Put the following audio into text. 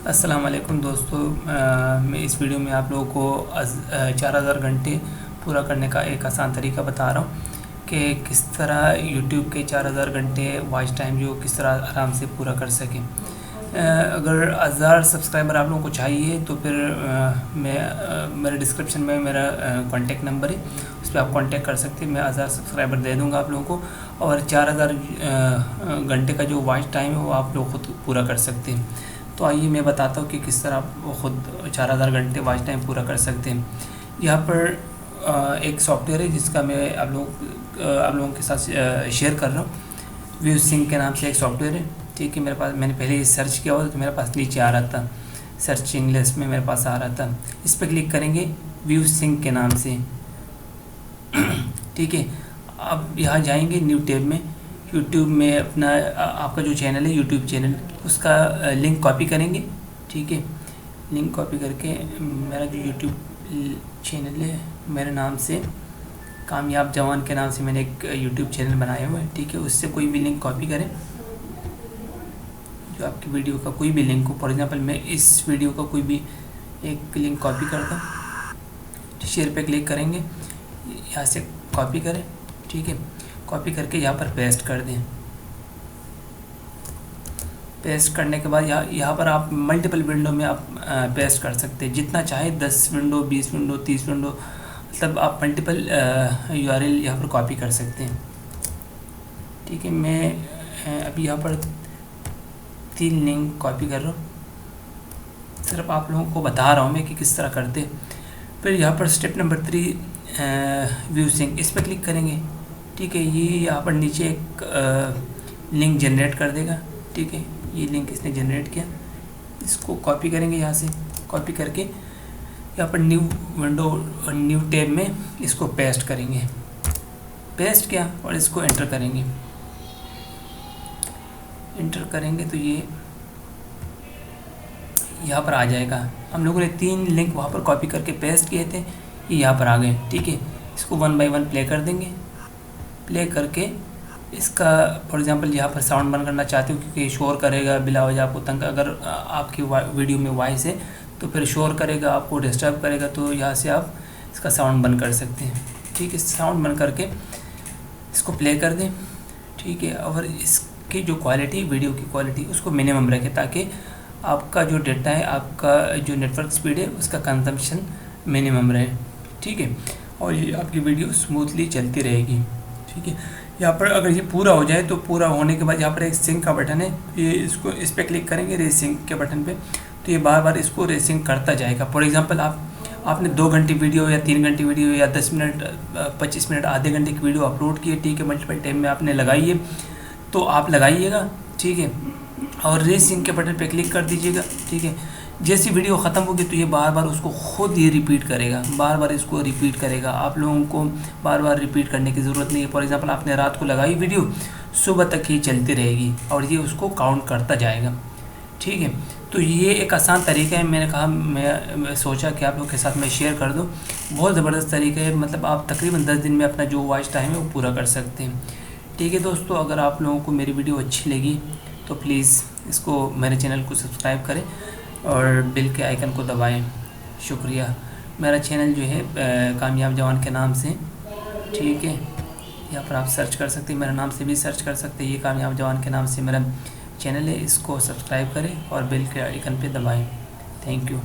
अस्सलाम वालेकुम दोस्तों। मैं इस वीडियो में आप लोगों को 4000 घंटे पूरा करने का एक आसान तरीका बता रहा हूँ कि किस तरह यूट्यूब के 4000 घंटे वॉच टाइम जो किस तरह आराम से पूरा कर सकें। अगर 1000 सब्सक्राइबर आप लोगों को चाहिए तो फिर मेरे डिस्क्रिप्शन में मेरा कॉन्टेक्ट नंबर है, उस पर आप कांटेक्ट कर सकते हैं। मैं 1000 सब्सक्राइबर दे दूँगा आप लोगों को, और 4000 घंटे का जो वॉच टाइम है वो आप लोग खुद पूरा कर सकते हैं। तो आइए मैं बताता हूँ कि किस तरह आप खुद 4000 घंटे वॉच टाइम पूरा कर सकते हैं। यहाँ पर एक सॉफ्टवेयर है जिसका मैं आप लोगों के साथ शेयर कर रहा हूँ। व्यू सिंक के नाम से एक सॉफ्टवेयर है, ठीक है। मेरे पास मैंने पहले ही सर्च किया हुआ तो मेरे पास नीचे आ रहा था, सर्चिंग लिस्ट में मेरे पास आ रहा था। इस पर क्लिक करेंगे व्यू सिंक के नाम से, ठीक है। अब यहाँ जाएंगे न्यू टैब में, यूट्यूब में अपना आपका जो चैनल है यूट्यूब चैनल, उसका लिंक कॉपी करेंगे, ठीक है। लिंक कॉपी करके मेरा जो यूट्यूब चैनल है मेरे नाम से, कामयाब जवान के नाम से मैंने एक यूट्यूब चैनल बनाया हुआ है, ठीक है। उससे कोई भी लिंक कॉपी करें, जो आपकी वीडियो का कोई भी लिंक हो। फॉर एग्जांपल मैं इस वीडियो का कोई भी एक लिंक कॉपी करता हूँ, शेयर पे क्लिक करेंगे, यहाँ से कॉपी करें, ठीक है। कॉपी करके यहाँ पर पेस्ट कर दें। पेस्ट करने के बाद यहाँ पर आप मल्टीपल विंडो में आप पेस्ट कर सकते हैं, जितना चाहे 10 विंडो, 20 विंडो, 30 विंडो, मतलब आप मल्टीपल URL यहाँ पर कॉपी कर सकते हैं, ठीक है। मैं अभी यहाँ पर 3 लिंक कॉपी कर रहा हूँ, सिर्फ आप लोगों को बता रहा हूँ मैं कि किस तरह करते। फिर यहाँ पर स्टेप नंबर 3 व्यू सिंक, इस पर क्लिक करेंगे, ठीक है। ये यहाँ पर नीचे एक लिंक जनरेट कर देगा, ठीक है। ये लिंक इसने जनरेट किया, इसको कॉपी करेंगे, यहाँ से कॉपी करके यहाँ पर न्यू विंडो और न्यू टैब में इसको पेस्ट करेंगे। पेस्ट किया और इसको एंटर करेंगे। एंटर करेंगे तो ये यहाँ पर आ जाएगा। हम लोगों ने 3 लिंक वहाँ पर कॉपी करके पेस्ट किए थे, ये यहाँ पर आ गए, ठीक है। इसको 1 बाय 1 प्ले कर देंगे। प्ले करके इसका फॉर एग्जांपल यहाँ पर साउंड बंद करना चाहते हो क्योंकि शोर करेगा, बिला वजह आपको तंग, अगर आपकी वीडियो में वॉइस है तो फिर शोर करेगा, आपको डिस्टर्ब करेगा, तो यहाँ से आप इसका साउंड बंद कर सकते हैं, ठीक है। साउंड बंद करके इसको प्ले कर दें, ठीक है। और इसकी जो क्वालिटी, वीडियो की क्वालिटी, उसको मिनिमम रखें ताकि आपका जो डेटा है, आपका जो नेटवर्क स्पीड है, उसका कंजम्पशन मिनिमम रहे, ठीक है। और ये आपकी वीडियो स्मूथली चलती रहेगी, ठीक है। यहाँ पर अगर ये पूरा हो जाए तो पूरा होने के बाद यहाँ पर एक सिंक का बटन है, ये इसको इस पर क्लिक करेंगे रीसिंक के बटन पे, तो ये बार बार इसको रीसिंक करता जाएगा। फॉर एग्जांपल आपने 2 घंटे वीडियो या 3 घंटे वीडियो या 10 मिनट, 25 मिनट, आधे घंटे की वीडियो अपलोड की है, ठीक है। मल्टीपल टाइम में आपने लगाई है तो आप लगाइएगा, ठीक है। और रीसिंक के बटन पर क्लिक कर दीजिएगा, ठीक है। जैसी वीडियो ख़त्म होगी तो ये बार बार उसको खुद ही रिपीट करेगा, बार बार इसको रिपीट करेगा। आप लोगों को बार बार रिपीट करने की ज़रूरत नहीं है। फॉर एग्जांपल आपने रात को लगाई वीडियो, सुबह तक ये चलती रहेगी और ये उसको काउंट करता जाएगा, ठीक है। तो ये एक आसान तरीका है, मैंने कहा मैं सोचा कि आप लोगों के साथ मैं शेयर कर दूँ। बहुत ज़बरदस्त तरीका है, मतलब आप तकरीबन 10 दिन में अपना जो वॉच टाइम है वो पूरा कर सकते हैं, ठीक है। दोस्तों, अगर आप लोगों को मेरी वीडियो अच्छी लगी तो प्लीज़ इसको, मेरे चैनल को सब्सक्राइब करें और बेल के आइकन को दबाएं। शुक्रिया। मेरा चैनल जो है कामयाब जवान के नाम से, ठीक है। यहाँ पर आप सर्च कर सकते हैं, मेरे नाम से भी सर्च कर सकते हैं। ये कामयाब जवान के नाम से मेरा चैनल है, इसको सब्सक्राइब करें और बेल के आइकन पे दबाएं। Thank you.